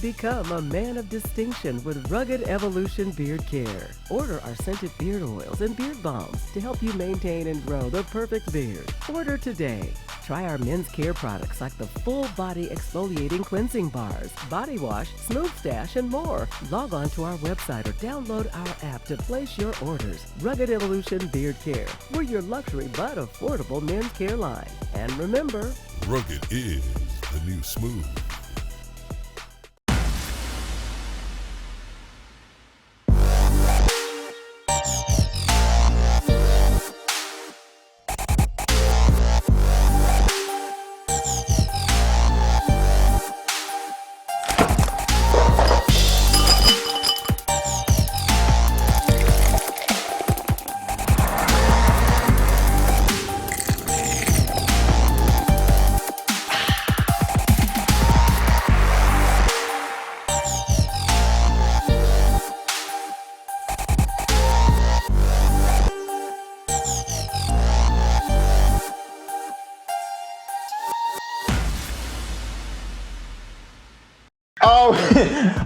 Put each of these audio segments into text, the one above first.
Become a man of distinction with Rugged Evolution Beard Care. Order our scented beard oils and beard balms to help you maintain and grow the perfect beard. Order today. Try our men's care products like the full body exfoliating cleansing bars, body wash, smooth stash, and more. Log on to our website or download our app to place your orders. Rugged Evolution Beard Care. We're your luxury but affordable men's care line. And remember, Rugged is the new smooth.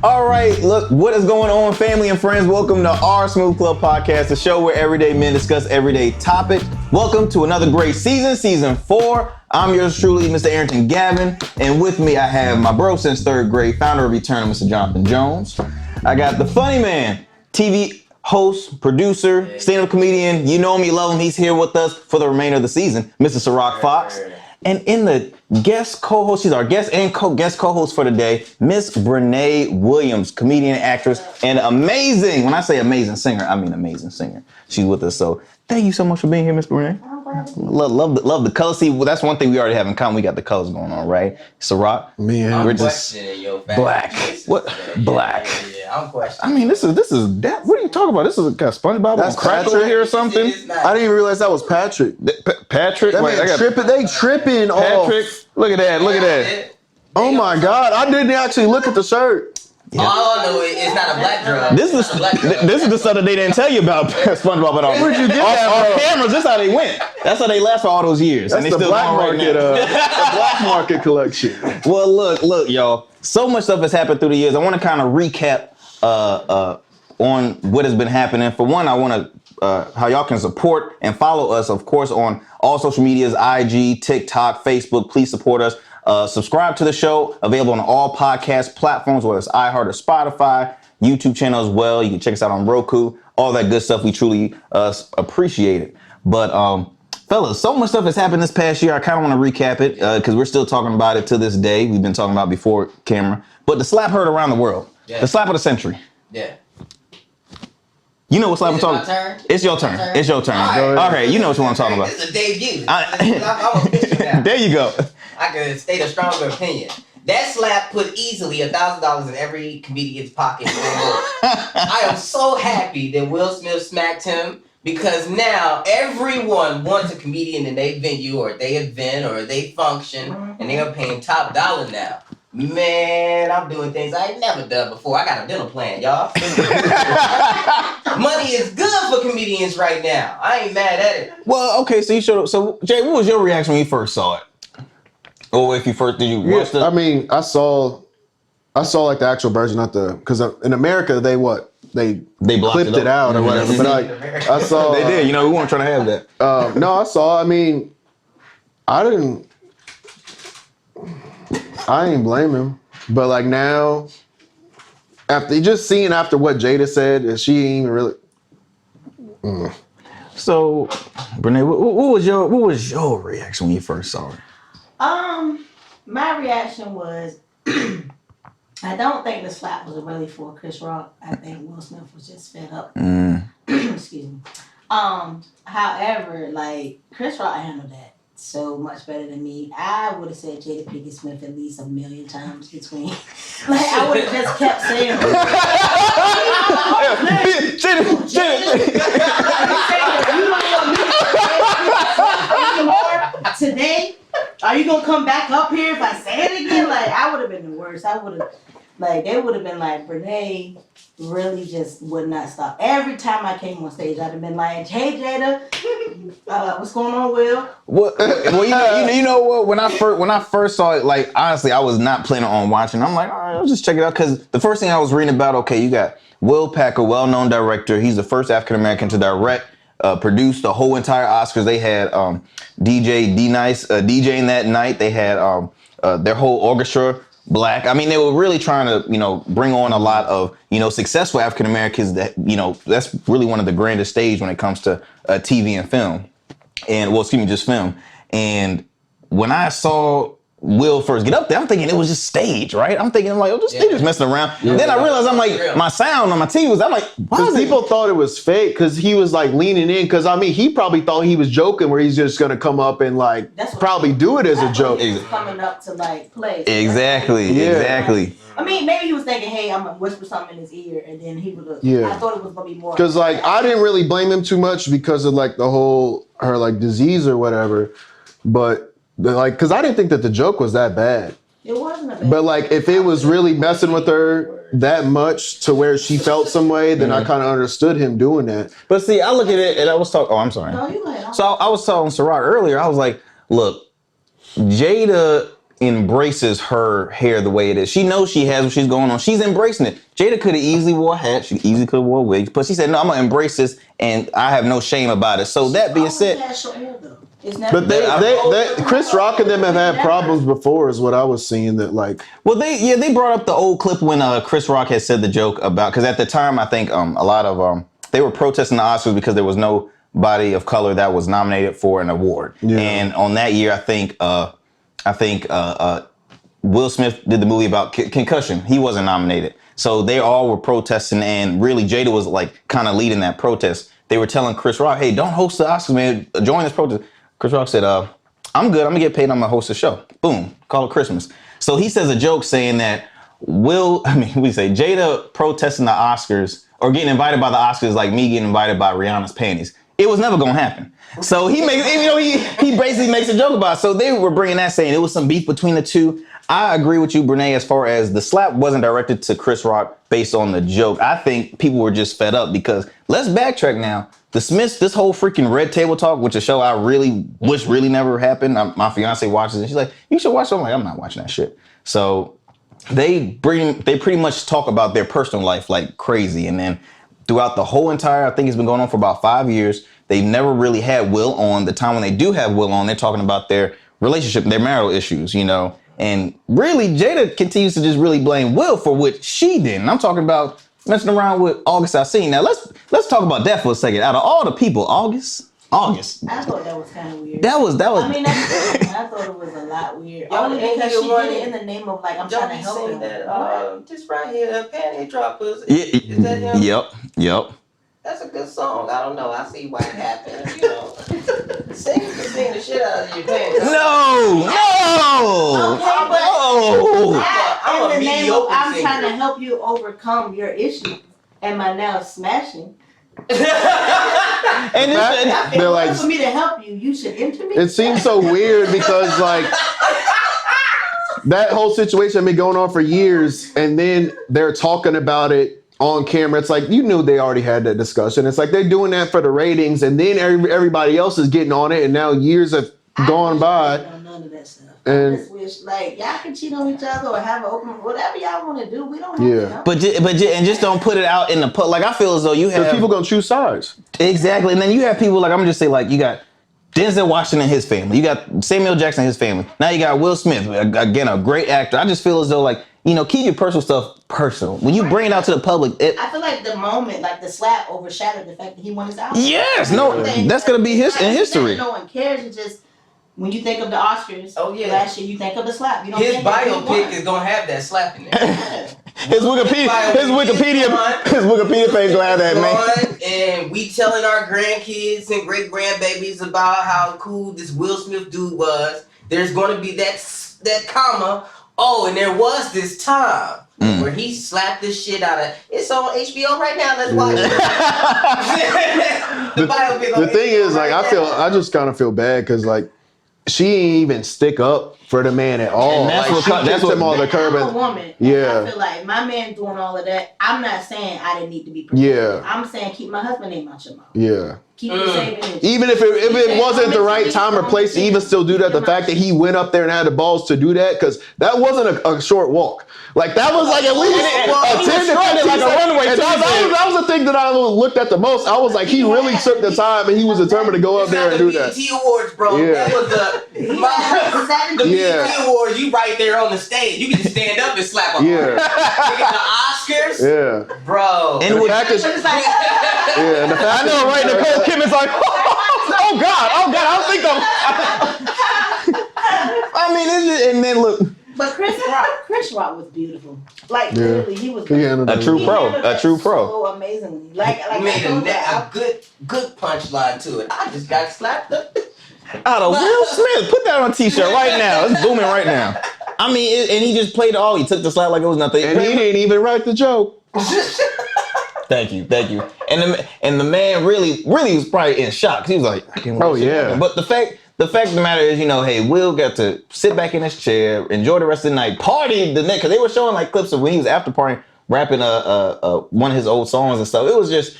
All right, look, what is going on, family and friends? Welcome to our Smooth Club podcast, the show where everyday men discuss everyday topics. Welcome to another great season, season 4. I'm yours truly, Mr. Arrington Gavin, and with me I have my bro since 3rd grade, founder of Eternal, Mr. Jonathan Jones. I got the funny man, TV host, producer, stand-up comedian. You know him, you love him. He's here with us for the remainder of the season, Mr. Ciroc Fox. And in the guest co-host, she's our guest and guest co-host for today, Miss Brenae Williams, comedian, actress, and amazing, when I say amazing singer, I mean amazing singer. She's with us, so thank you so much for being here, Miss Brenae. Love the colors. See, well, that's one thing we already have in common. We got the colors going on, right? Ciroc, we're just black. What? Black. Yeah, I'm questioning. I mean, this is that. What are you talking about? This is a SpongeBob on crack over here or something. I didn't even realize that was Patrick. Patrick, That man tripping. They tripping Patrick, off. look at that. Oh my God! I didn't actually look at the shirt. Yeah. All I know is it's not a black drug. This is the stuff that they didn't tell you about SpongeBob at all. Where'd you get that off from? cameras, this is how they went. That's how they last for all those years. That's and they the still black going market. right now. The black market collection. Well, look, y'all. So much stuff has happened through the years. I want to kind of recap on what has been happening. For one, I want to how y'all can support and follow us, of course, on all social medias, IG, TikTok, Facebook. Please support us. Subscribe to the show, available on all podcast platforms, whether it's iHeart or Spotify, YouTube channel as well. You can check us out on Roku, all that good stuff. We truly appreciate it. But fellas, so much stuff has happened this past year. I kind of want to recap it because we're still talking about it to this day. We've been talking about it before camera. But the slap heard around the world. Yeah. The slap of the century. Yeah. You know what slap I'm talking about? It's your turn. It's your turn. All right, you know what I'm talking about. This is a debut. I'm a picture now. There you go. I can state a stronger opinion. That slap put easily $1,000 in every comedian's pocket. I am so happy that Will Smith smacked him because now everyone wants a comedian in their venue or their event or their function, and they are paying top dollar now. Man, I'm doing things I ain't never done before. I got a dental plan, y'all. Money is good for comedians right now. I ain't mad at it. Well, okay, so you showed up. So, Jay, what was your reaction when you first saw it? Or if you first, did you watch it? I mean, I saw like the actual version, not the, because in America, they clipped it out or whatever. But I saw. They did, we weren't trying to have that. No, I saw, I mean, I didn't blame him. But like now, after just seeing after what Jada said, she ain't even really. So, Brenae, what was your reaction when you first saw it? My reaction was, I don't think the slap was really for Chris Rock. I think Will Smith was just fed up. Excuse me. However, like Chris Rock handled that so much better than me. I would have said Jada Pinkett Smith at least 1,000,000 times between. Like I would have just kept saying. Today, are you gonna come back up here if I say it again? Like I would have been the worst. I would have Like, they would have been like, Brenae really just would not stop. Every time I came on stage, I'd have been like, hey, Jada, what's going on, Will? Well, you know what? When I first saw it, like, honestly, I was not planning on watching. I'm like, all right, I'll just check it out. Because the first thing I was reading about, okay, you got Will Packer, well-known director. He's the first African-American to direct, produce the whole entire Oscars. They had DJ D-Nice DJing that night. They had their whole orchestra black. I mean, they were really trying to, bring on a lot of, successful African Americans that, that's really one of the grandest stage when it comes to TV and film. And, just film. And when I saw Will first get up there, I'm thinking it was just stage, right? I'm thinking like, they just messing around. Yeah. Then I realized, I'm like, my sound on my TV was, I'm like, why is people thought it was fake because he was like leaning in. Because I mean, he probably thought he was joking where he's just gonna come up and like probably do it as a joke. He was coming up to like play. Exactly. I mean, maybe he was thinking, hey, I'm gonna whisper something in his ear, and then he would have. I thought it was gonna be more. Because like I didn't really blame him too much because of like the whole her like disease or whatever, but. Like, because I didn't think that the joke was that bad. It wasn't a bad. But like, if it was really messing with her that much to where she felt some way, then I kind of understood him doing that. But see, I look at it and I was talking. Oh, I'm sorry. No, you go ahead. So I was telling Ciroc earlier. I was like, look, Jada embraces her hair the way it is. She knows she has what she's going on. She's embracing it. Jada could have easily wore a hat. She easily could have wore a wig. But she said, no, I'm going to embrace this and I have no shame about it. So that being said. But they Chris Rock and them have had problems before is what I was seeing that like. Well, they brought up the old clip when Chris Rock had said the joke about, because at the time I think a lot of they were protesting the Oscars because there was nobody of color that was nominated for an award. Yeah. And on that year, I think Will Smith did the movie about concussion. He wasn't nominated. So they all were protesting, and really Jada was like kind of leading that protest. They were telling Chris Rock, hey, don't host the Oscars, man. Join this protest. Chris Rock said, I'm good. I'm going to get paid. I'm going to host a show. Boom. Call it Christmas. So he says a joke saying that Jada protesting the Oscars or getting invited by the Oscars like me getting invited by Rihanna's panties. It was never going to happen. So he basically makes a joke about it. So they were bringing that, saying it was some beef between the two. I agree with you, Brenae, as far as the slap wasn't directed to Chris Rock based on the joke. I think people were just fed up because let's backtrack now. The Smiths, this whole freaking Red Table Talk, which is a show I really wish really never happened. My fiance watches it. She's like, you should watch it. I'm like, I'm not watching that shit. So they pretty much talk about their personal life like crazy. And then throughout the whole entire, I think it's been going on for about 5 years. They've never really had Will on. The time when they do have Will on, they're talking about their relationship, their marital issues, And really, Jada continues to just really blame Will for what she did. And I'm talking about messing around with August Alsina. Now let's talk about that for a second. Out of all the people, August. I thought that was kind of weird. That was. I mean, I thought it was a lot weird. Only because she did it in the name of like I'm trying to help him. That, just right here, panty droppers. Yeah, is that him? Yep. That's a good song. I don't know. I see why it happened. Sing the shit out of your pants. No. Okay, but I'm in the name of I'm singer. trying to help you overcome your issue. Am I now smashing? And in order for me to help you, you should enter me. It seems so weird because like that whole situation had been going on for years, and then they're talking about it on camera. It's like you knew they already had that discussion. It's like they're doing that for the ratings, and then everybody else is getting on it, and now years have gone by. None of that stuff. And I just wish like y'all can cheat on each other or have an open whatever y'all want to do. We don't have to know. But just don't put it out in the put. Like I feel as though you have people gonna choose sides. Exactly, and then you have people like I'm gonna just say like you got Denzel Washington and his family. You got Samuel Jackson and his family. Now you got Will Smith, again a great actor. I just feel as though like keep your personal stuff personal. When you bring it out to the public, I feel like the moment, like the slap, overshadowed the fact that he won his Oscar. Yes, no, that's gonna be in history. No one cares. It's just when you think of the Oscars, last year you think of the slap. You don't his think biopic is gonna have that slap in there. His Wikipedia page gonna have that, man. And we telling our grandkids and great grandbabies about how cool this Will Smith dude was. There's gonna be that comma. Oh, and there was this time where he slapped this shit out of. It's on HBO right now. Let's watch it. The thing is, like, I just kind of feel bad because, like, she ain't even stick up for the man at all. And that's like, what she that's kicks what- him on the curb. I'm a woman. Yeah. And I feel like my man doing all of that. I'm not saying I didn't need to be protected. Yeah. I'm saying keep my husband name out your mouth. Yeah. Keep the same energy. Even if it wasn't the right time or place to even still do that, the fact that he went up there and had the balls to do that, because that wasn't a short walk. Like that was like at least a 10 to 15 like a runway. And that was the thing that I looked at the most. I was like, he really took the time and he was determined to go up there and do that. BET Awards, bro. Yeah. That was the Yeah. BET Awards. You right there on the stage. You can just stand up and slap a Yeah. The Oscars, Yeah. bro. And the fact is, yeah, and the fact I know, right? Nicole Kim is like, oh God, I don't think I mean, it's just, and then look, But Chris Rock was beautiful. Like Yeah. literally, he was a true pro, handled a true that pro. so amazingly. Like You made I told you, a good punchline to it. I just got slapped up. Out of Will Smith, put that on a t-shirt right now. It's booming right now. I mean, and he just played it all. He took the slap like it was nothing. and he didn't even write the joke. Thank you. And the man really was probably in shock. 'Cause he was like, I can't Oh, believe shit yeah. happened. But the fact of the matter is, hey, Will got to sit back in his chair, enjoy the rest of the night, party the next, because they were showing like clips of when he was after partying, rapping one of his old songs and stuff. It was just,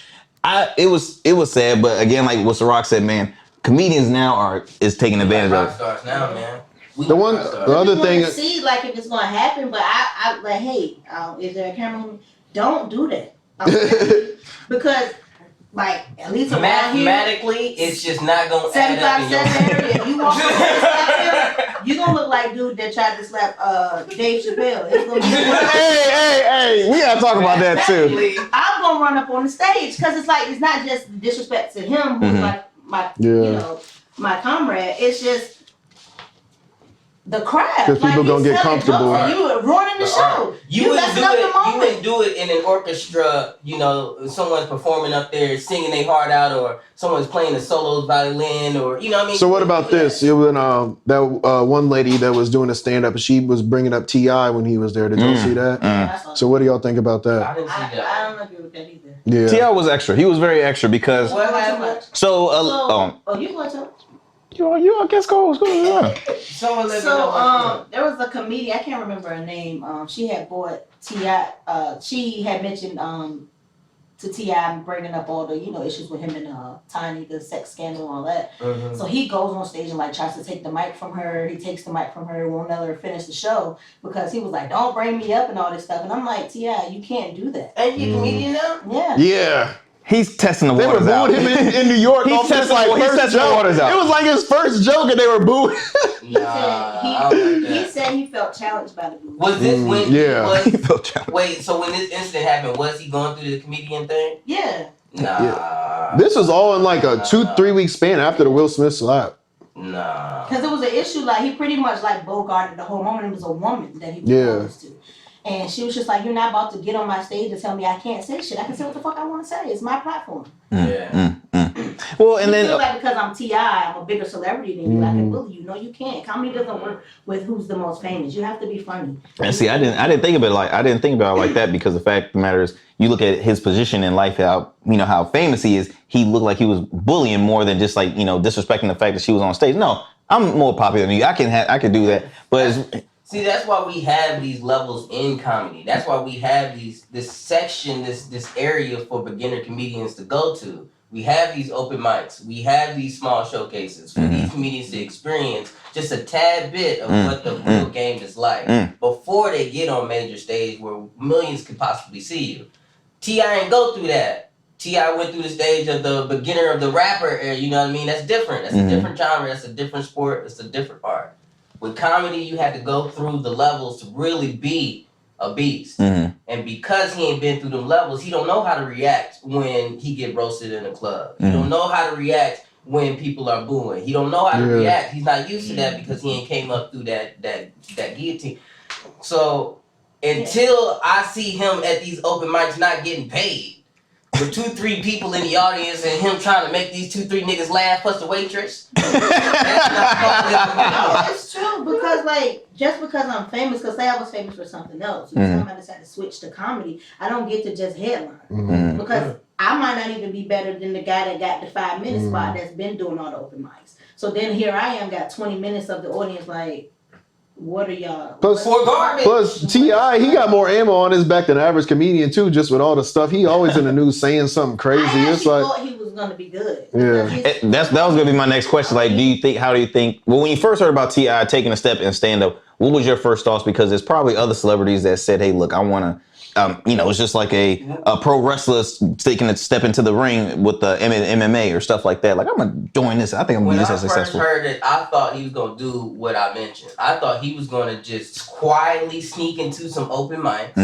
it was sad. But again, like what Ciroc said, man, comedians now is taking advantage Rock of it. stars now, man. The other thing, see like if it's gonna happen, but I like, hey, is there a camera on me? Don't do that. Because like at least around here, Mathematically, it's just not gonna add up in 75 your area. If you walk up you gonna look like dude that tried to slap Dave Chappelle. It's gonna be Hey, we gotta talk about that too. Exactly. I'm gonna run up on the stage because it's like it's not just disrespect to him who's like my my comrade. It's just the crowd. 'Cause people gonna get selling comfortable. jokes and you ruining the show. You wouldn't messing up the You moment. wouldn't do it in an orchestra. Someone's performing up there, singing their heart out, or someone's playing a solo violin, or what I mean. so what about this? It was that one lady that was doing a stand up. She was bringing up T.I. when he was there. Did y'all see that? So what do y'all think about I that? didn't see that. I don't agree with that either. Yeah. T.I. was extra. He was very extra because What Too happened? much. so You want to? you I guess go. Yeah. Someone let me know. So there was a comedian, I can't remember her name. She had bought T.I. She had mentioned to T.I. bringing up all the issues with him and Tiny, the sex scandal and all that. Mhm. So he goes on stage and like tries to take the mic from her. He takes the mic from her, won't let her finish the show because he was like, "Don't bring me up" and all this stuff. And I'm like, T.I., you can't do that. And you a comedian now? Yeah. Yeah. He's testing the They were waters out. booing him in New York. He's off his, testing the first joke. waters out. It was like his first joke, and they were booing. He Nah, I said don't like he that. said he felt challenged by the booth. Was this when yeah. He he was? felt challenged. Wait, so when this incident happened, was he going through the comedian thing? Yeah. Nah. This was all in like a 2-3 week span after the Will Smith slap. Nah. Because it was an issue, like he pretty much like bogarted the whole moment. It was a woman that he was Yeah. proposed to. And she was just like, "You're not about to get on my stage and tell me I can't say shit. I can say what the fuck I want to say. It's my platform." Yeah. Well, and You then feel like because I'm T.I., I'm a bigger celebrity than you, I can bully you. No, you can't. Comedy doesn't work with who's the most famous. You have to be funny. and see, I didn't think about it like that because the fact of the matter is, you look at his position in life, how famous he is. He looked like he was bullying more than just like disrespecting the fact that she was on stage. No, I'm more popular than you. I can do that, but. See, that's why we have these levels in comedy. That's why we have this section, this area for beginner comedians to go to. We have these open mics. We have these small showcases for these comedians to experience just a tad bit of what the real game is like before they get on major stage where millions could possibly see you. T.I. ain't go through that. T.I. went through the stage of the beginner of the rapper era, you know what I mean? That's different. That's a different genre. That's a different sport. It's a different art. With comedy, you had to go through the levels to really be a beast. And because he ain't been through them levels, he don't know how to react when he get roasted in a club. He don't know how to react when people are booing. He don't know how to react. He's not used to that because he ain't came up through that guillotine. So until I see him at these open mics not getting paid, with 2-3 people in the audience and him trying to make these 2-3 niggas laugh plus the waitress. That's not No, it's true because like just because I'm famous, because say I was famous for something else, and time I decided to switch to comedy, I don't get to just headline because I might not even be better than the guy that got the 5-minute spot that's been doing all the open mics. So then here I am, got 20 minutes of the audience like, what are y'all? Plus, For garbage. plus T.I., he got more ammo on his back than the average comedian too, just with all the stuff. He always in the news saying something crazy. It's like thought he was gonna be good. Yeah. That was gonna be my next question. Like, how do you think? Well, when you first heard about T.I. taking a step and stand up, what was your first thoughts? Because there's probably other celebrities that said, "Hey, look, I want to." It's just like a pro wrestler taking a step into the ring with the MMA or stuff like that. Like, I'm gonna join this. I think I'm gonna be just as successful. When I first heard it, I thought he was gonna do what I mentioned. I thought he was gonna just quietly sneak into some open mics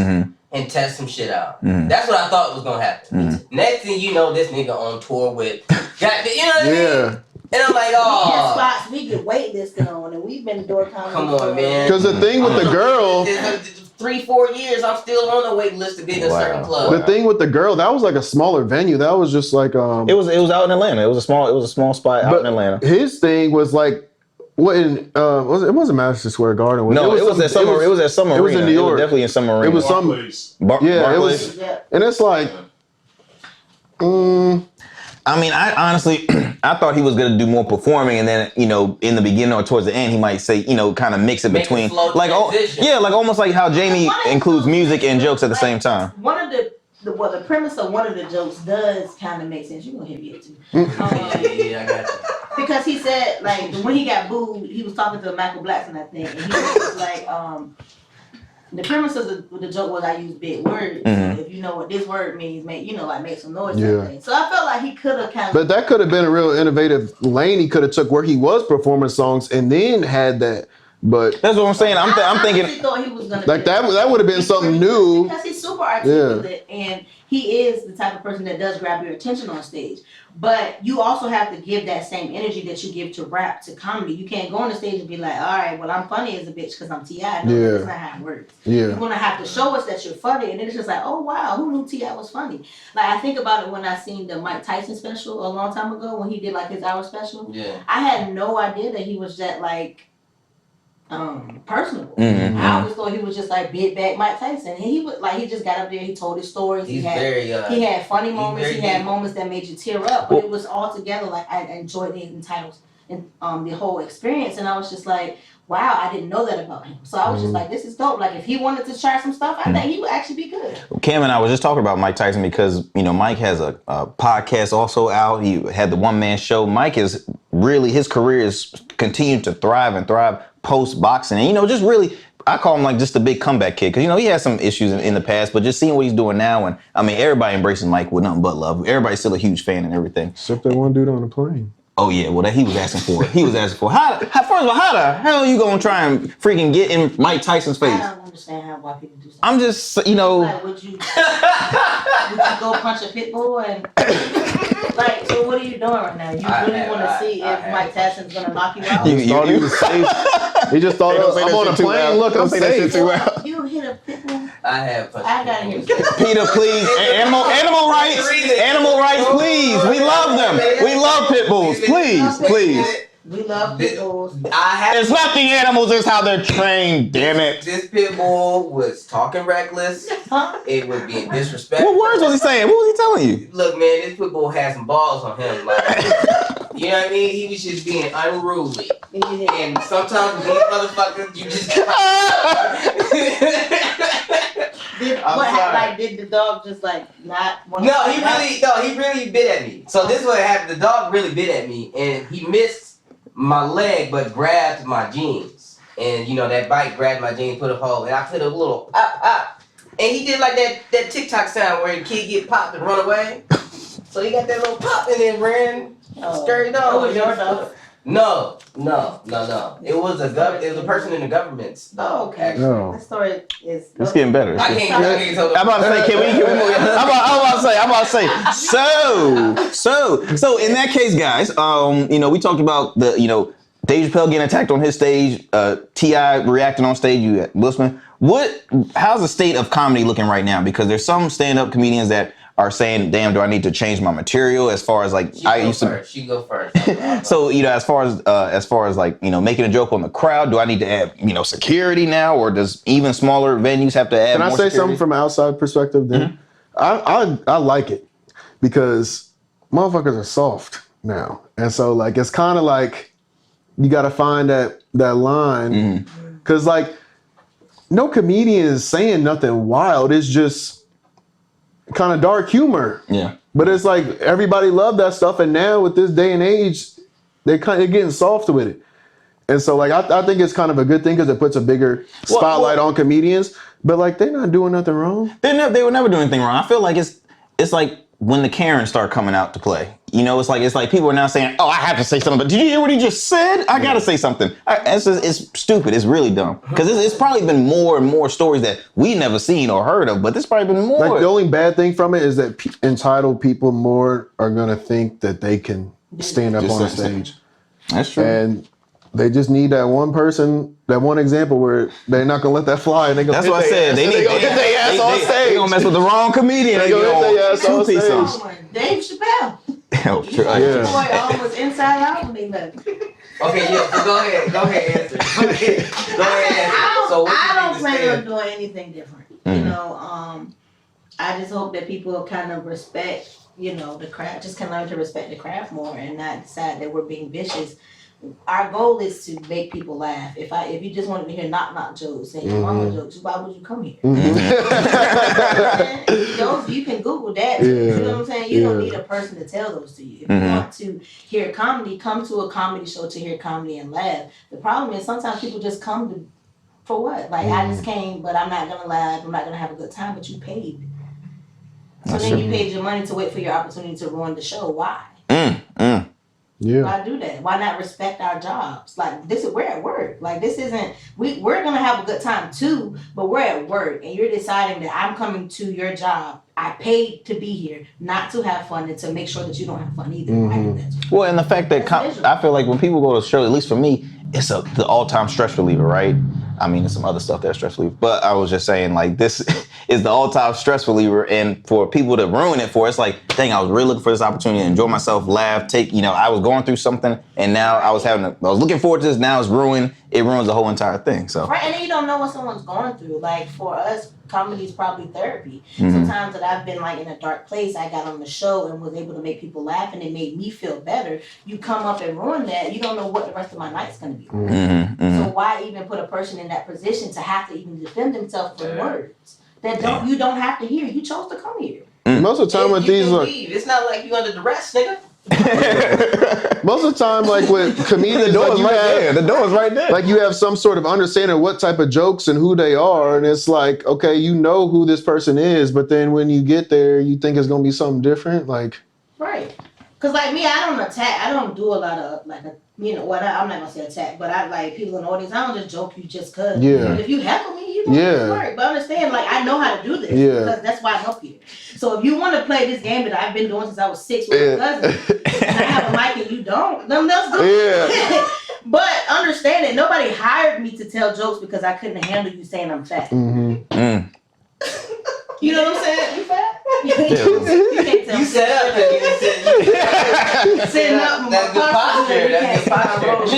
and test some shit out. That's what I thought was gonna happen. Next thing you know, this nigga on tour with, you know what I mean? And I'm like, oh. Spots we could wait this on, and we've been doing comedy. Come on, man. Because the thing with the girl, 3-4 years, I'm still on the wait list to be in a certain club. the thing with the girl, that was like a smaller venue. That was just like It was out in Atlanta. It was a small spot out in Atlanta. His thing was like, what in it wasn't Madison Square Garden. No, it was at Summer Arena. It was in New York. It was definitely in Summer Arena. It was some. It was, and it's like. I mean, I honestly, I thought he was going to do more performing, and then, in the beginning or towards the end, he might say, kind of mix it between, like, like almost like how Jamie includes music and jokes at the same time. One of the premise of one of the jokes does kind of make sense. You're gonna hear it too. Yeah, I got you. Because he said, like, when he got booed, he was talking to Michael Blackson, I think, and he was like, the premise of the joke was I use big words. So if you know what this word means, make some noise. Yeah. So I felt like he could have kind of. But that could have been a real innovative lane he could have took where he was performing songs and then had that. But that's what I'm saying. I'm thinking thought he was gonna like that would have been something new because he's super articulate and he is the type of person that does grab your attention on stage. But you also have to give that same energy that you give to rap to comedy. You can't go on the stage and be like, all right, well, I'm funny as a bitch because I'm T.I. No, that's not how it works. Yeah. You're gonna have to show us that you're funny, and then it's just like, oh wow, who knew T.I. was funny? Like I think about it when I seen the Mike Tyson special a long time ago when he did like his hour special. Yeah. I had no idea that he was that like personable. I always thought he was just like big back Mike Tyson. And he was like he just got up there, he told his stories. He had funny moments, he had moments that made you tear up, but it was all together like I enjoyed the entitles and the whole experience, and I was just like, wow, I didn't know that about him. So I was just like, this is dope. Like if he wanted to try some stuff, I think he would actually be good. Cam and I was just talking about Mike Tyson because, Mike has a podcast also out. He had the one-man show. Mike is really, his career is continued to thrive post boxing. And, just really, I call him like just a big comeback kid because, he had some issues in the past, but just seeing what he's doing now. And I mean, everybody embraces Mike with nothing but love. Everybody's still a huge fan and everything. Except that one dude on the plane. Oh yeah, well that he was asking for it. How first of all, how the hell are you gonna try and freaking get in Mike Tyson's face? I don't understand why people do something. I'm just, Like, would you go punch a pit bull and like? So what are you doing right now? You really want to see if Mike Tyson's gonna knock you out? He thought he was safe. He just thought I'm on a plane. Look, I'm safe. You hit a pit bull. I have. I gotta hear. Peter, please. Animal rights, please. We love them. We love pit bulls. Please. We love pit bulls. It's not the animals, it's how they're trained, damn it. This pit bull was talking reckless. It was being disrespectful. What words was he saying? What was he telling you? Look, man, this pit bull had some balls on him. Like, you know what I mean? He was just being unruly. And sometimes these motherfuckers, you just did the dog just like not want No, he really bit at me. So this is what happened. The dog really bit at me and he missed my leg but grabbed my jeans. And that bite grabbed my jeans, put a hole, and I put a little pop. And he did like that TikTok sound where the kid get popped and run away. So he got that little pop and then ran straight on. It was your dog? No. It was a person in the government's dog. Oh, okay. No. The story is. It's getting better. I can't tell. I'm about to say, can we move? I'm about to say. So in that case, guys, we talked about the, Dave Chappelle getting attacked on his stage, T.I. reacting on stage, you at Will Smith. How's the state of comedy looking right now? Because there's some stand-up comedians that are saying, damn, do I need to change my material as far as like She go first. So, as far as like, making a joke on the crowd, do I need to add, security now, or does even smaller venues have to add more security? Can I say something from an outside perspective then? I like it. because motherfuckers are soft now. And so like, it's kind of like, you got to find that line. Cause like, no comedian is saying nothing wild. It's just kind of dark humor. Yeah. But it's like, everybody loved that stuff. And now with this day and age, they're getting soft with it. And so like, I think it's kind of a good thing because it puts a bigger spotlight on comedians. But like, they're not doing nothing wrong. They would never do anything wrong. I feel like it's like when the Karens start coming out to play. You know, it's like people are now saying, "Oh, I have to say something." But did you hear what he just said? I gotta say something. It's stupid. It's really dumb because it's probably been more and more stories that we never seen or heard of. But there's probably been more. Like the only bad thing from it is that entitled people more are gonna think that they can stand up on a stage. That's true. And they just need that one person, that one example where they're not gonna let that fly. And they That's what I said. They gonna hit their ass on stage. They gonna mess with the wrong comedian. They gonna hit their ass on stage. Dave Chappelle. Oh, true. Yeah. Boy almost inside out when they left. Okay, yeah, so go ahead, answer. Go ahead. So what I you don't think plan is on doing anything different. You know, I just hope that people kind of respect, you know, the craft, just can learn to respect the craft more and not decide that we're being vicious. Our goal is to make people laugh. If you just wanted to hear knock jokes and your mama jokes, why would you come here? Those you can Google that. You know what I'm saying? You don't need a person to tell those to you. If you want to hear comedy, come to a comedy show to hear comedy and laugh. The problem is sometimes people just come to for what? Like I just came, but I'm not gonna laugh. I'm not gonna have a good time. But you paid. So then you paid your money to wait for your opportunity to ruin the show. Why? Yeah. Why do that? Why not respect our jobs? Like we're at work. Like this isn't we're gonna have a good time too, but we're at work and you're deciding that I'm coming to your job. I paid to be here, not to have fun and to make sure that you don't have fun either. I do that. Well, and the fact that I feel like when people go to shows, at least for me, it's the all-time stress reliever, right? I mean, there's some other stuff that's stress reliever, but I was just saying, like, this is the all-time stress reliever, and for people to ruin it for, it's like, dang, I was really looking for this opportunity to enjoy myself, laugh, I was going through something, and now I was looking forward to this, now it's ruined. It ruins the whole entire thing, so. Right, and then you don't know what someone's going through. Like, for us, comedy is probably therapy. Sometimes that I've been, like, in a dark place, I got on the show and was able to make people laugh, and it made me feel better. You come up and ruin that, you don't know what the rest of my night's going to be like. So why even put a person in that position to have to even defend themselves with words that you don't have to hear? You chose to come here. Most of the time with these, it's not like you under duress, nigga. most of the time, like with comedians, The door is right there. Like you have some sort of understanding of what type of jokes and who they are, and it's like, okay, you know who this person is, but then when you get there, you think it's gonna be something different, like. Right. Cause like me, I don't attack. I don't do a lot of like I'm not gonna say attack, but I like people in the audience. I don't just joke you just cause. Yeah. If you heckle me, you don't work. But understand, like I know how to do this because that's why I help you. So if you want to play this game that I've been doing since I was 6 with my cousin, and I have a mic and you don't, then let's do it. But understand that nobody hired me to tell jokes because I couldn't handle you saying I'm fat. You know what I'm saying? You fat? You can't tell You set up and you sitting up. That's good posture. That's good posture.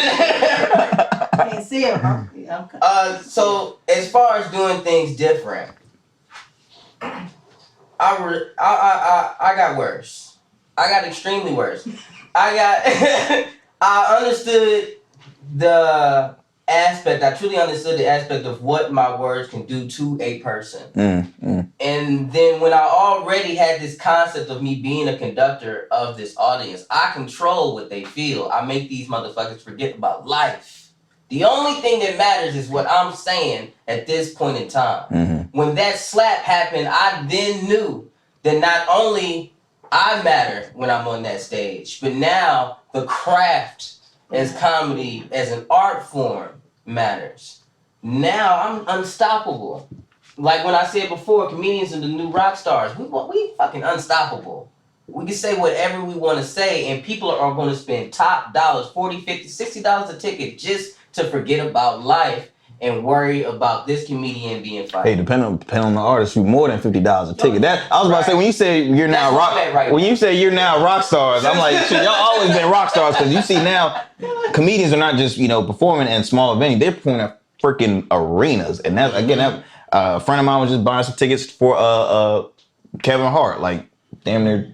Can't see him, huh? Yeah, okay. So as far as doing things different, I got worse. I got extremely worse. I understood I truly understood the aspect of what my words can do to a person. And then when I already had this concept of me being a conductor of this audience, I control what they feel. I make these motherfuckers forget about life. The only thing that matters is what I'm saying at this point in time. When that slap happened, I then knew that not only I matter when I'm on that stage, but now the craft as comedy, as an art form, matters. Now I'm unstoppable. Like when I said before, comedians are the new rock stars. We fucking unstoppable. We can say whatever we want to say, and people are going to spend top dollars, $40, $50, $60 a ticket just to forget about life and worry about this comedian being fired. Hey, depending on the artist, you more than $50 a ticket. I was about to say when you say you're now rock stars, I'm like, shit, y'all always been rock stars because you see now comedians are not just performing in small venues; they're performing at freaking arenas. And that a friend of mine was just buying some tickets for Kevin Hart, like damn near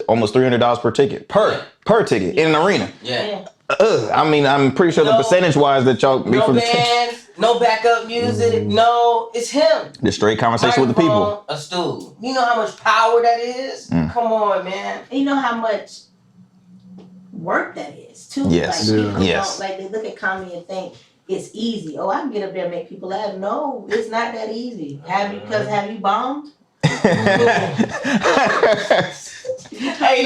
almost $300 per ticket per ticket in an arena. Yeah. I mean, I'm pretty sure the percentage wise that y'all make from the bands, no backup music, no, it's him. The straight conversation with the people. A stool. You know how much power that is? Come on, man. And you know how much work that is too. Yes. Like, people yes. don't, like, they look at comedy and think it's easy. Oh, I can get up there and make people laugh. No, it's not that easy. Have you bombed? Ain't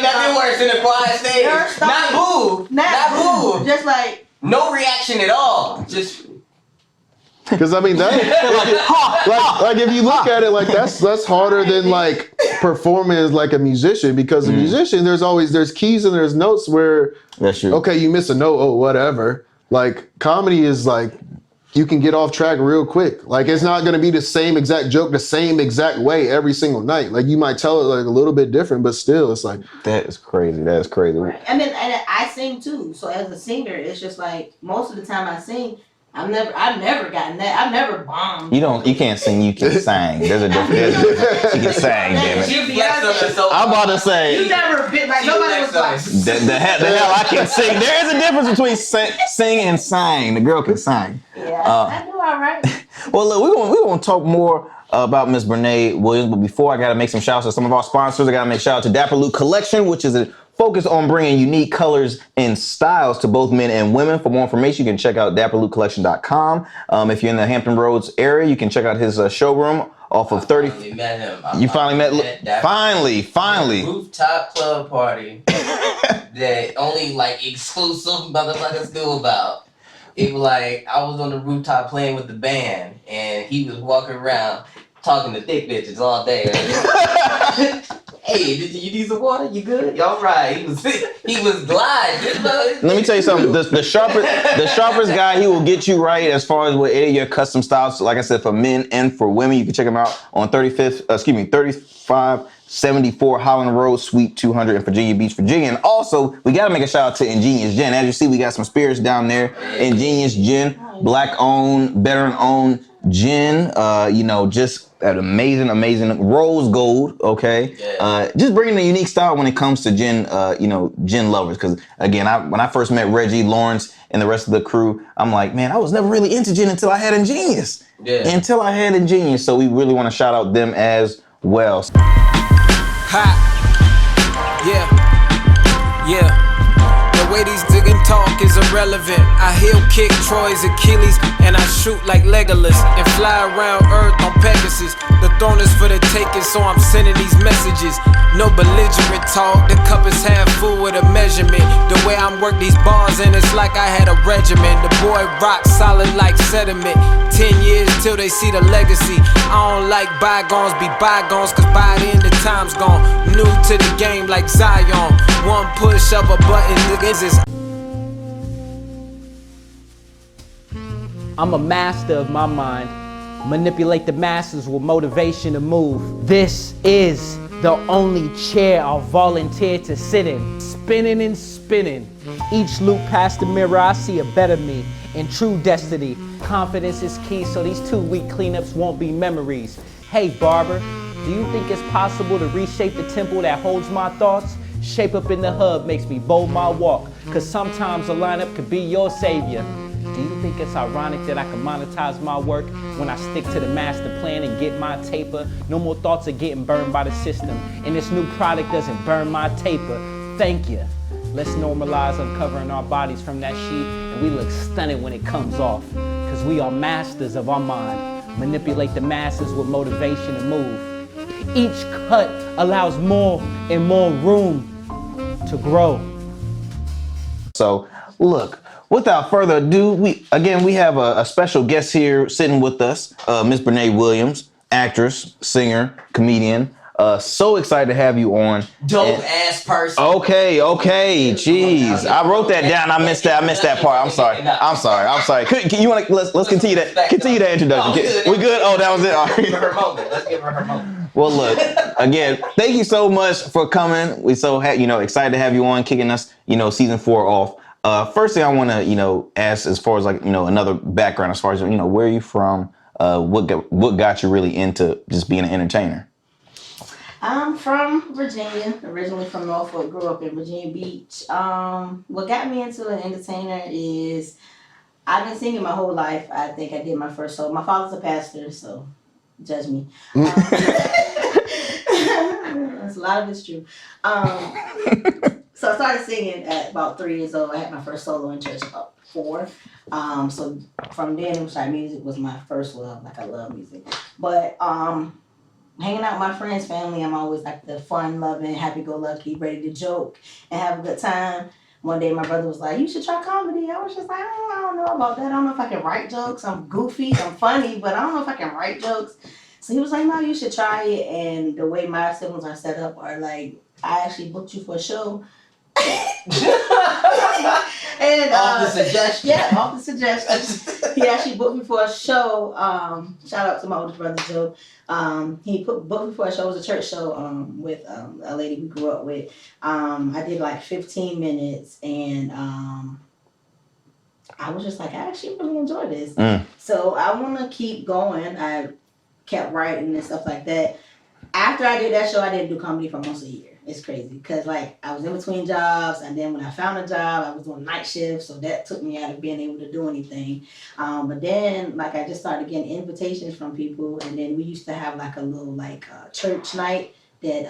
nothing worse than a quiet stage. Not boo. Not boo. Just like no reaction at all. Just because I mean that like if you look at it like that's harder than like performing as like a musician, because a musician there's keys and there's notes where that's true. Okay, you miss a note, oh whatever. Like comedy is like you can get off track real quick. Like it's not gonna be the same exact joke the same exact way every single night. Like you might tell it like a little bit different, but still it's like that is crazy. That is crazy. Right. I mean, and I sing too. So as a singer, it's just like most of the time I sing, I've never gotten that. I've never bombed. You can't sing, you can sing. There's a difference. She can sing, damn it. I'm about to say. You never been like nobody was like the hell I can sing. There is a difference between sing and sing. The girl can sing. Yeah, I do all right. Well, look, we're gonna talk more about Miss Brenae Williams, but before I gotta make some shouts to some of our sponsors. I gotta make shout out to Dapper Luke Collection, which is a focus on bringing unique colors and styles to both men and women. For more information, you can check out dapperlukecollection.com. If you're in the Hampton Roads area, you can check out his showroom off of 30. Finally met him. You finally met? Finally. Rooftop club party that only like exclusive motherfuckers knew about. It was like I was on the rooftop playing with the band, and he was walking around talking to thick bitches all day. Hey, did you need some water? You good? Y'all right. He was gliding. Let me tell you something. The sharpest guy, he will get you right as far as with any of your custom styles. Like I said, for men and for women, you can check him out on 3574 Holland Road, Suite 200 in Virginia Beach, Virginia. And also, we got to make a shout out to Ingenious Gin. As you see, we got some spirits down there. Ingenious Gin, black-owned, veteran-owned gin. Just that amazing rose gold. Okay, just bringing a unique style when it comes to gin. Gin lovers. Because again, when I first met Reggie, Lawrence, and the rest of the crew, I'm like, man, I was never really into gin until I had Ingenious. Yeah. Until I had Ingenious. So we really want to shout out them as well. Ha! Yeah. The way these diggin' talk is irrelevant. I heel kick Troy's Achilles and I shoot like Legolas and fly around Earth on Pegasus. The throne is for the taking, so I'm sending these messages. No belligerent talk, the cup is half full with a measurement. The way I'm work these bars and it's like I had a regimen. The boy rock solid like sediment. 10 years till they see the legacy. I don't like bygones be bygones, cause by then the time's gone. New to the game like Zion. One push of a button, niggas is. I'm a master of my mind. Manipulate the masses with motivation to move. This is the only chair I'll volunteer to sit in. Spinning and spinning. Each loop past the mirror, I see a better me. In true destiny, confidence is key, so these 2 week cleanups won't be memories. Hey barber, do you think it's possible to reshape the temple that holds my thoughts? Shape up in the hub makes me bold my walk, cause sometimes a lineup could be your savior. Do you think it's ironic that I can monetize my work when I stick to the master plan and get my taper? No more thoughts of getting burned by the system, and this new product doesn't burn my taper. Thank you. Let's normalize uncovering our bodies from that sheet, and we look stunning when it comes off, cause we are masters of our mind. Manipulate the masses with motivation to move. Each cut allows more and more room to grow. So, look, without further ado, we have a special guest here sitting with us, Miss Brenae Williams, actress, singer, comedian. So excited to have you on. Dope ass person. Okay. Jeez, I wrote that down. I missed that part. I'm sorry. You want to let's continue that introduction. No, we good? Oh, that was it. All right. Let's give her moment. Well, look, again, thank you so much for coming. We so excited to have you on, kicking us, season 4 off. First thing I want to, ask as far as another background, as far as, where are you from? What got you really into just being an entertainer? I'm from Virginia, originally from Norfolk, grew up in Virginia Beach. What got me into an entertainer is I've been singing my whole life. I think I did my first solo. My father's a pastor, so judge me. That's a lot of it's true. So I started singing at about 3 years old. I had my first solo in church about 4. So from then, it was like music was my first love. Like I love music, but hanging out with my friends, family, I'm always like the fun-loving, happy-go-lucky, ready to joke and have a good time. One day my brother was like, you should try comedy. I was just like, I don't know about that. I don't know if I can write jokes. I'm goofy, I'm funny, but I don't know if I can write jokes. So he was like, no, you should try it. And the way my siblings are set up are like, I actually booked you for a show. And off the suggestion. Yeah, off the suggestion. He actually booked me for a show. Shout out to my older brother Joe. He booked me for a show. It was a church show with a lady we grew up with. I did like 15 minutes, and I was just like, I actually really enjoy this. So I want to keep going. I kept writing and stuff like that. After I did that show, I didn't do comedy for almost a year. It's crazy because like I was in between jobs, and then when I found a job, I was doing night shifts, so that took me out of being able to do anything. But then like I just started getting invitations from people, and then we used to have like a little like church night that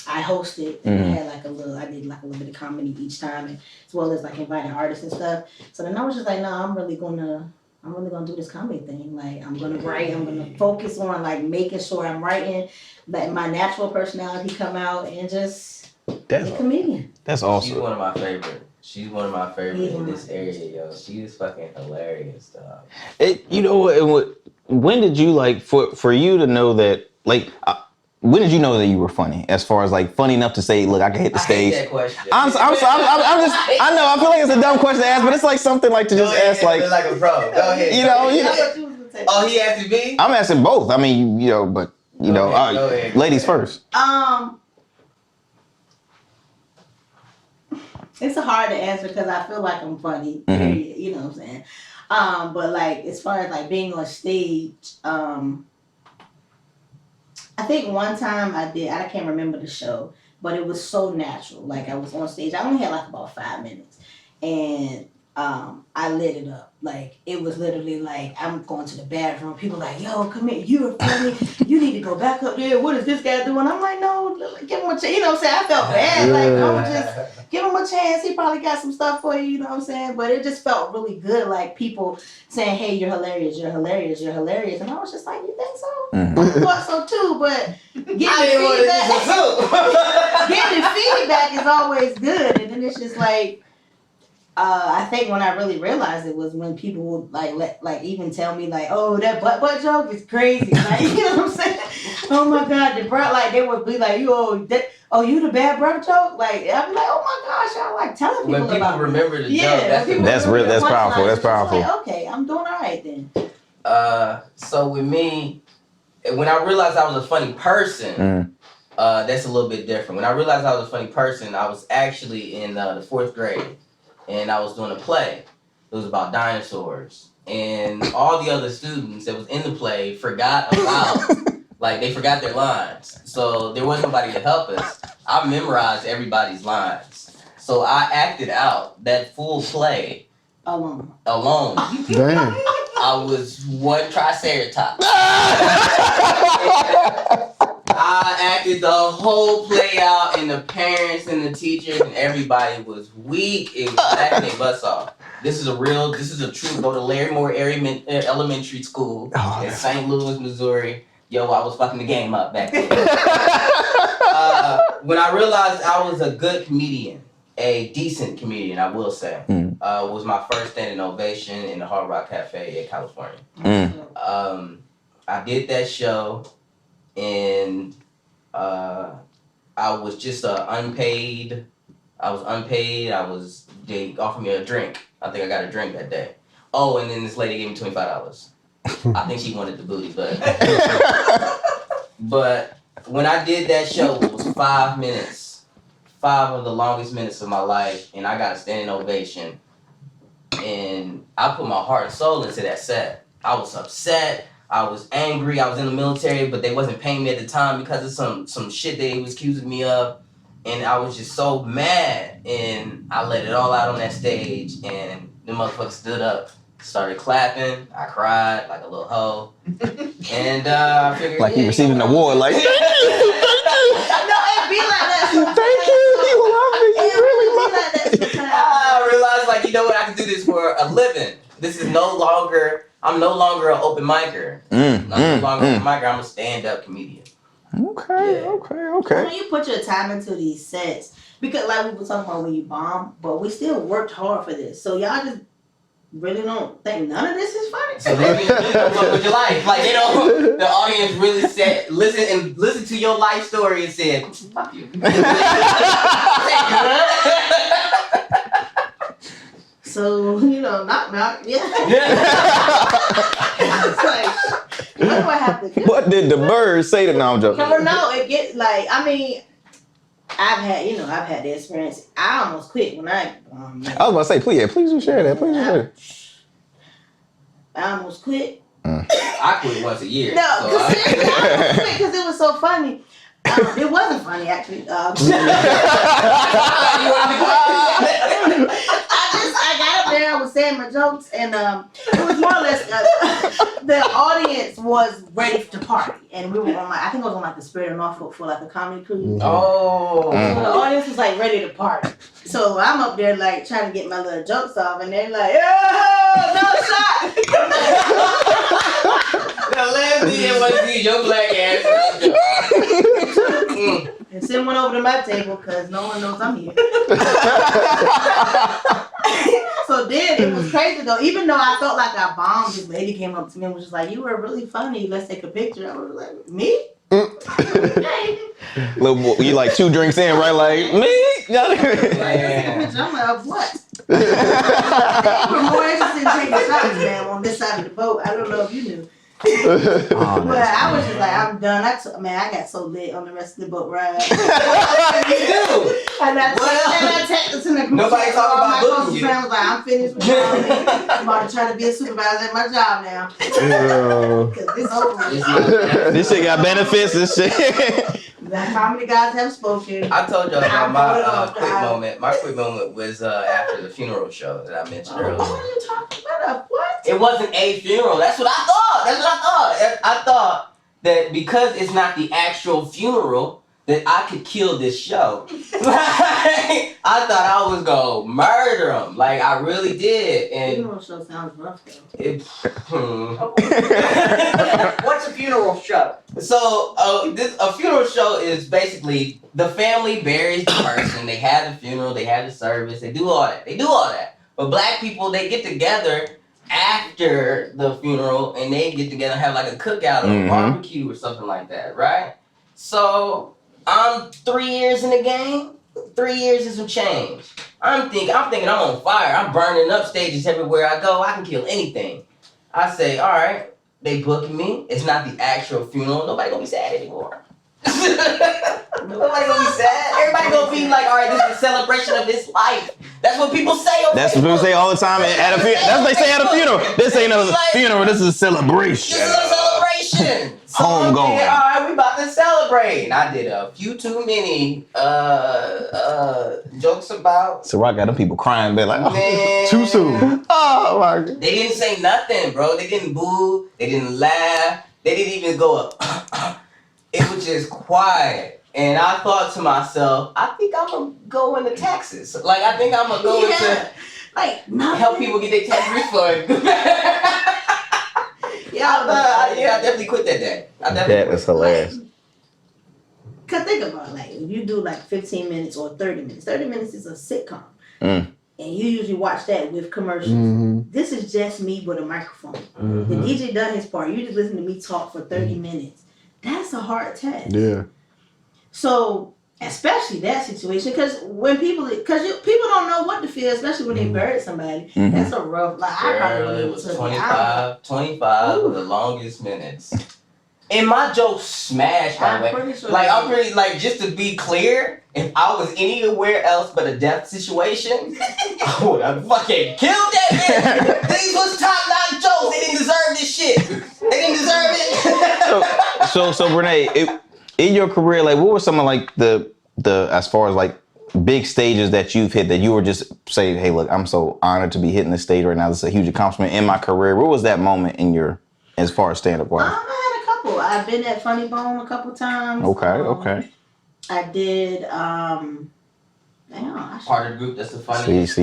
I hosted, and I had like I did like a little bit of comedy each time, and, as well as like inviting artists and stuff. So then I was just like, no, I'm really gonna do this comedy thing. Like I'm gonna write. I'm gonna focus on like making sure I'm writing, letting my natural personality come out, and just be a comedian. That's awesome. She's one of my favorite. She's one of my favorite in this area, yo. She is fucking hilarious, dog. You know what? When did you like for you to know that like? When did you know that you were funny? As far as like funny enough to say, look, I can hit the stage. I hate that question. I'm just. I know. I feel like it's a dumb question to ask, but it's like something like to just ask like a pro. Go ahead. You know. Oh, he asked me. I'm asking both. I mean, but Go ahead. ladies first. It's hard to answer because I feel like I'm funny. Period. You know what I'm saying? But like as far as like being on stage, I think one time I can't remember the show, but it was so natural. Like I was on stage. I only had like about 5 minutes, and I lit it up. Like it was literally like I'm going to the bathroom. People like, yo, come here, you're funny. You need to go back up there. What is this guy doing? I'm like, no, give him a chance. You know what I'm saying? I felt bad. Like I'm gonna just give him a chance. He probably got some stuff for you. You know what I'm saying? But it just felt really good. Like people saying, hey, you're hilarious. You're hilarious. You're hilarious. And I was just like, you think so? I thought so too. But getting the feedback is always good. And then it's just like. I think when I really realized it was when people would like even tell me like, oh, that butt joke is crazy. Like, you know what I'm saying? Oh my God, the breath, like they would be like, you the bad breath joke? Like I'd be like, oh my gosh, I like telling people when about people remember the joke. That's real. That's powerful. That's powerful. Like, okay, I'm doing all right then. So with me, when I realized I was a funny person, that's a little bit different. When I realized I was a funny person, I was actually in the 4th grade. And I was doing a play. It was about dinosaurs. And all the other students that was in the play forgot about, they forgot their lines. So there wasn't nobody to help us. I memorized everybody's lines. So I acted out that full play alone. Damn. I was one triceratops. I acted the whole play out, and the parents and the teachers and everybody was weak. It was acting their butts off. This is a true. Go to Larry Moore Elementary School in St. Louis, Missouri. Yo, I was fucking the game up back then. When I realized I was a good comedian, a decent comedian, I will say, was my first standing ovation in the Hard Rock Cafe in California. I did that show. And I was just unpaid. I was unpaid. They offered me a drink. I think I got a drink that day. Oh, and then this lady gave me $25. I think she wanted the booty, but when I did that show, it was 5 minutes, 5 of the longest minutes of my life, and I got a standing ovation. And I put my heart and soul into that set. I was upset. I was angry. I was in the military, but they wasn't paying me at the time because of some shit they was accusing me of. And I was just so mad. And I let it all out on that stage. And the motherfucker stood up, started clapping. I cried like a little hoe. And I figured, Like you receiving an award, like, thank you. No, it be like that. Thank you. You love me. You really love me. Like that sometimes. I realized, like, you know what? I can do this for a living. This is I'm no longer an open micer. I'm no longer an open micer. I'm a stand-up comedian. Okay. When you put your time into these sets, because like we were talking about when you bomb, but we still worked hard for this. So y'all just really don't think none of this is funny. So they really don't fuck with your life. Like, the audience really said, listen to your life story and said, fuck you. So, knock, yeah. It's like, what do I have to do? What did the bird say to now, I'm joking? No, it gets like, I've had the experience. I almost quit when I was about to say, please do share that. Please do share. I almost quit. I quit once a year. No, because it was so funny. It wasn't funny, actually. I got up there, I was saying my jokes, and it was more or less the audience was ready to party, and we were on I think it was on the Spirit of Norfolk for a comedy cruise. Oh. So the audience was ready to party. So I'm up there trying to get my little jokes off, and they're like, "Oh, no shot!" Now let me see your black ass. And send one over to my table because no one knows I'm here. So then it was crazy though. Even though I felt like I bombed, this lady came up to me and was just like, "You were really funny. Let's take a picture." I was like, "Me?" Okay. Little boy, you 2 drinks in, right? Like, me? I'm like, what? They were more interested in taking shots, man, on this side of the boat. I don't know if you knew. But I was just like, I'm done. I got so lit on the rest of the boat ride. And I texted to the group. Nobody talking about booking you. I was like, I'm finished with y'all. I'm about to try to be a supervisor at my job now. Because it's over. This shit got benefits. This shit. The comedy guys have spoken. I told y'all about my quick moment. My quick moment was after the funeral show that I mentioned earlier. What are you talking about? What? It wasn't a funeral. That's what I thought. I thought that because it's not the actual funeral, that I could kill this show. I thought I was gonna murder him. I really did. And funeral show sounds rough though. What's a funeral show? So a funeral show is basically the family buries the person. They have the funeral. They have the service. They do all that. But black people, they get together after the funeral and they get together and have a cookout or a barbecue or something like that, right? So I'm 3 years in the game. 3 years is some change. I'm thinking I'm on fire. I'm burning up stages everywhere I go. I can kill anything. I say, all right, they booking me. It's not the actual funeral. Nobody gonna be sad anymore. Nobody gonna be sad. Everybody gonna be like, all right, this is a celebration of his life. That's what people say. That's what people say all the time at a funeral. That's what they say at a funeral. This ain't a funeral. This is a celebration. This is a celebration. So Homegoing. all right, we about to celebrate. I did a few too many jokes about. So I got them people crying, but Man. Too soon. oh my God. They didn't say nothing, bro. They didn't boo. They didn't laugh. They didn't even go up. It was just quiet. And I thought to myself, I think I'm going to go into taxes. I think I'm going to go into help people get their tax refund. I definitely quit that day. That was hilarious. Cause think about if you do 15 minutes or 30 minutes. 30 minutes is a sitcom. And you usually watch that with commercials. This is just me with a microphone. The DJ done his part. You just listen to me talk for 30 minutes. That's a hard task. Yeah. So, especially that situation, because people don't know what to feel, especially when they buried somebody. That's a rough. I probably it was 25 were the longest minutes. And my jokes smashed, by the way. I'm pretty, just to be clear, if I was anywhere else but a death situation, I would have fucking killed that bitch. These was top-notch jokes. dogs. They didn't deserve this shit. They didn't deserve it. So Brenae, in your career, like, what were some of like the as far as like big stages that you've hit that you were just saying, hey, look, I'm so honored to be hitting this stage right now. This is a huge accomplishment in my career. What was that moment in your, as far as stand-up wise? I had a couple. I've been at Funny Bone a couple times. Okay. I did. Part of the group that's the funniest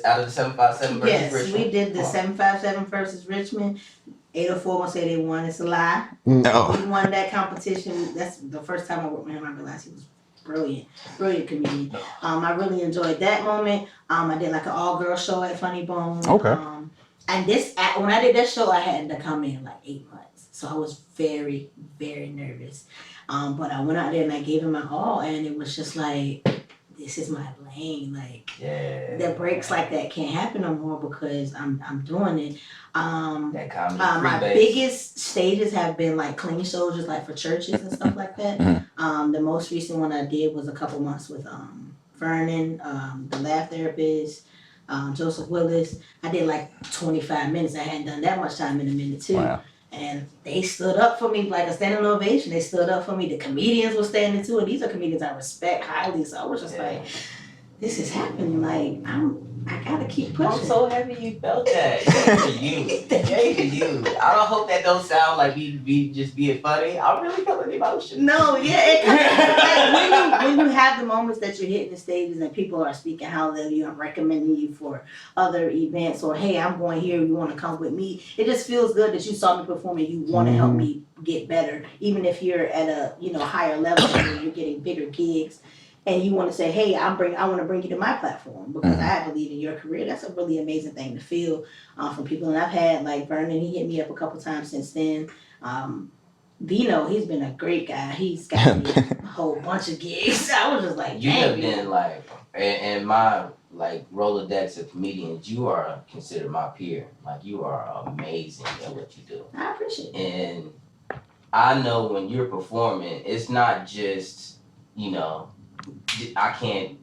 out of the 757 versus yes, Richmond. we did the 757 versus Richmond. 804 gonna say they won. It's a lie. No. We won that competition. That's the first time I worked with him. I realized he was brilliant comedian. I really enjoyed that moment. I did like an all-girl show at Funny Bone. Okay. And when I did that show, I had to come in like 8 months, so I was very, very nervous. But I went out there and I gave him my all, and it was just like, this is my lane. Like, the breaks like that can't happen no more because I'm doing it. That comedy my biggest stages have been like clean shows, just like for churches and stuff like that. The most recent one I did was a couple months with Vernon, the Laugh Therapist, Joseph Willis. I did like 25 minutes. I hadn't done that much time in a minute too. Wow. And they stood up for me like a standing ovation. They stood up for me. The comedians were standing too, and these are comedians I respect highly. So I was just like, this is happening. Like, I gotta keep pushing. I'm so happy you felt that. Yay for you. I don't hope that don't sound like we just being funny. I'm really feeling emotion. No, like when you have the moments that you're hitting the stages and people are speaking highly of you and recommending you for other events, or hey, I'm going here, you want to come with me? It just feels good that you saw me perform and you want to help me get better, even if you're at a higher level and you're getting bigger gigs. And you want to say, hey, I want to bring you to my platform because I believe in your career. That's a really amazing thing to feel from people. And I've had like Vernon, he hit me up a couple times since then. Vino, he's been a great guy. He's got me a whole bunch of gigs. I was just like, you have been like, in my like Rolodex of comedians, you are considered my peer. Like, you are amazing at what you do. I appreciate it. And I know when you're performing, it's not just, I can't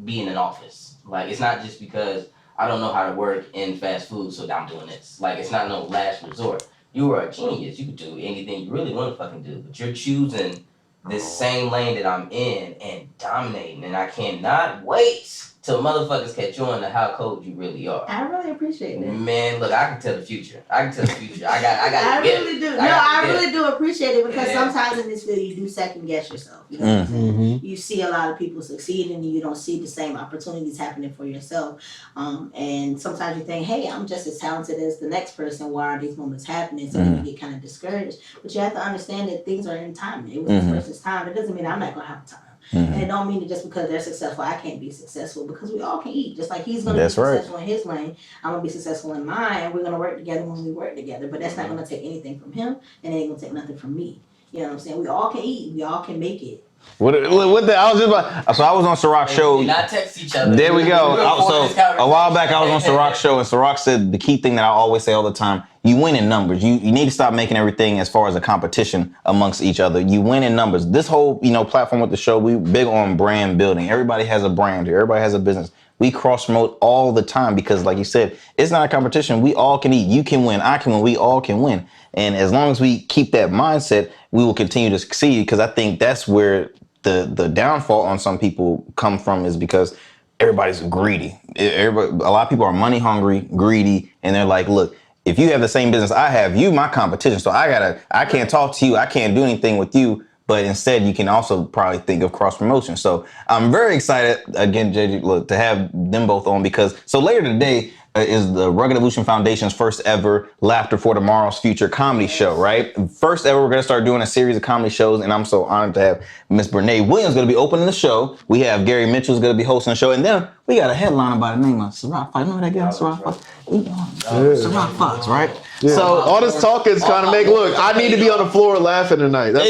be in an office. Like, it's not just because I don't know how to work in fast food, so I'm doing this. Like, it's not no last resort. You are a genius. You can do anything you really want to fucking do. But you're choosing this same lane that I'm in and dominating. And I cannot wait till motherfuckers catch on to how cold you really are. I really appreciate it. Man, look, I can tell the future. I got I really do. I really do appreciate it because sometimes in this field you do second guess yourself. You know what I'm saying? You see a lot of people succeeding and you don't see the same opportunities happening for yourself. And sometimes you think, hey, I'm just as talented as the next person. Why are these moments happening? So you get kind of discouraged. But you have to understand that things are in time. It was this person's time. It doesn't mean I'm not going to have time. And it don't mean that just because they're successful, I can't be successful, because we all can eat. Just like he's going to be successful in his lane, I'm going to be successful in mine, and we're going to work together when we work together. But that's not going to take anything from him, and it ain't going to take nothing from me. You know what I'm saying? We all can eat. We all can make it. What the, I was just about, so I was on Ciroc's show. Not text each other. There we go. So a while back I was on Ciroc's show, and Ciroc said the key thing that I always say all the time: you win in numbers. You need to stop making everything as far as a competition amongst each other. You win in numbers. This whole platform with the show, we big on brand building. Everybody has a brand here. Everybody has a business. We cross promote all the time because, like you said, it's not a competition. We all can eat. You can win. I can win. We all can win. And as long as we keep that mindset, we will continue to succeed, because I think that's where the downfall on some people come from, is because everybody's greedy. A lot of people are money hungry, greedy, and they're like, look, if you have the same business I have, you my competition. So I can't talk to you. I can't do anything with you. But instead, you can also probably think of cross promotion. So I'm very excited, again, JJ, look, to have them both on, because so later today is the Rugged Evolution Foundation's first ever Laughter for Tomorrow's Future comedy show, right? First ever, we're going to start doing a series of comedy shows, and I'm so honored to have Miss Brenae Williams going to be opening the show. We have Gary Mitchell's going to be hosting the show, and then we got a headliner by the name of Ciroc Fox. You know that guy, Ciroc Fox? Ciroc Fox, right? Yeah. So all this talking is kind of make look. I need to be on the floor laughing tonight. That's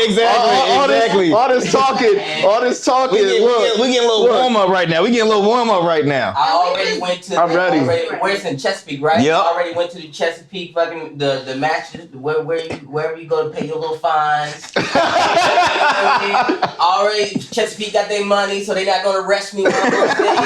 Exactly. All this talking. We getting a little warm up right now. I already went to. I'm ready. Where's in Chesapeake, right? Yep. I already went to the Chesapeake fucking the matches wherever you go to pay your little fines. Already Chesapeake got their money, so they not gonna arrest me when I'm on stage.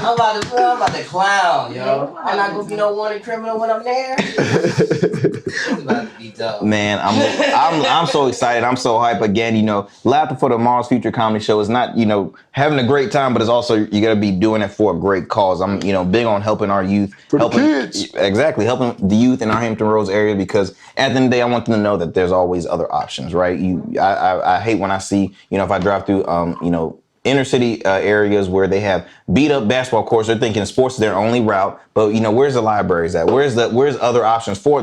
I'm about to clown, yo. I'm not gonna be no wanted criminal when I'm there. It's about to be dope. Man, I'm so excited. I'm so hype. Again, you know, Laughter for Tomorrow's Future Comedy Show is not, you know, having a great time, but it's also you gotta be doing it for a great cause. I'm, you know, big on helping our youth, helping kids. Exactly, helping the youth in our Hampton Roads area, because at the end of the day, I want them to know that there's always other options, right? I hate when I see, you know, if I drive through, you know, inner city areas where they have beat up basketball courts, they're thinking sports is their only route. But you know, where's the libraries at? Where's other options for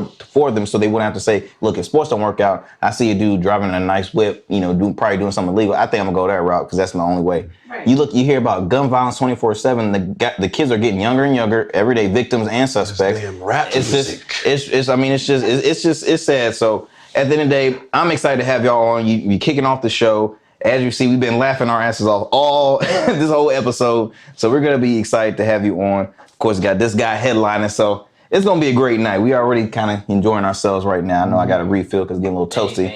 them, so they wouldn't have to say, look, if sports don't work out, I see a dude driving a nice whip, you know, probably doing something illegal. I think I'm gonna go that route because that's my only way. Right. You hear about gun violence 24/7. The kids are getting younger and younger, everyday victims and suspects. Damn rap music. It's sad. So at the end of the day, I'm excited to have y'all on. You kicking off the show. As you see, we've been laughing our asses off all this whole episode. So we're going to be excited to have you on. Of course, we got this guy headlining. So it's going to be a great night. We already kind of enjoying ourselves right now. I know I got to refill because it's getting a little toasty.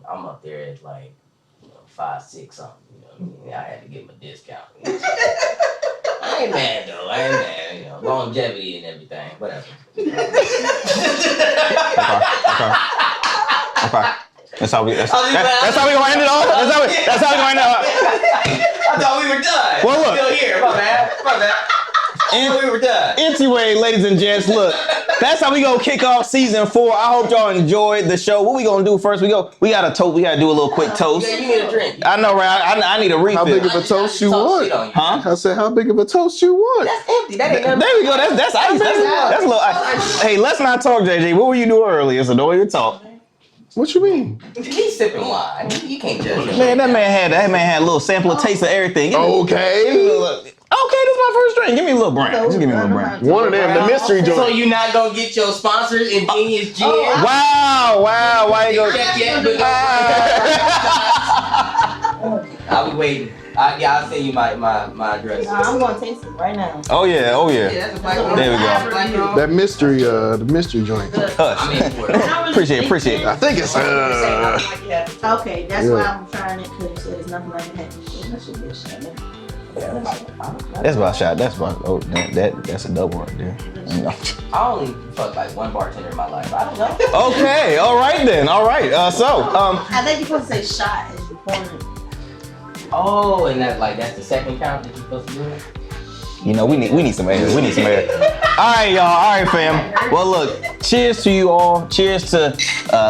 I'm up there at like 5, 6 something. You know what I mean? I had to give him a discount. I ain't mad though. I ain't mad. You know, longevity and everything. Whatever. Okay. That's how we gonna end it off. That's how we gonna end it off. I thought we were done. Well, look. Still here. My bad. And we were done. Anyway, ladies and gents, look, that's how we gonna kick off season 4. I hope y'all enjoyed the show. What we gonna do first? We gotta do a little quick toast. Yeah, you need a drink. I know, right? I need a refill. How big of a toast you want? Huh? I said, how big of a toast you want? That's empty. That ain't nothing. There we go. That's ice. That's a little ice. Hey, let's not talk, JJ. What were you doing earlier? So don't even talk. What you mean? He's sipping wine. You can't judge him. Man, that man had a little sample of taste of everything. Okay, this is my first drink. Give me a little brand. Just give me a little brand. One of them, the mystery joint. So you're not gonna get your sponsors in Genius Gin? Wow. Why you go? I'll be waiting. I'll send you my address. No, I'm gonna taste it right now. Oh yeah. That's a black one. There we go. That mystery, the mystery joint. Hush. Appreciate it. I think it's Okay, that's why I'm trying it, because you said it's nothing like that. That should be a shot. That's about a shot. That's a double right there. You know. I only fucked like one bartender in my life. I don't know. Okay. All right then. All right. I think you're supposed to say shot as you pour it. Oh, and that's the second count that you're supposed to do it? You know, we need some air. All right, y'all. All right, fam. Well, look, cheers to you all. Cheers to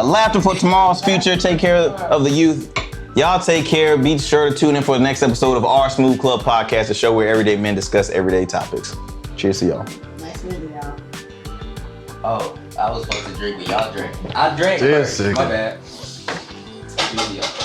Laughter for Tomorrow's Future. Take care of the youth. Y'all take care. Be sure to tune in for the next episode of Our Smooth Club Podcast, a show where everyday men discuss everyday topics. Cheers to y'all. Nice meeting y'all. Oh, I was supposed to drink what y'all drink. I drank Yes, first. My bad. Cheers to y'all.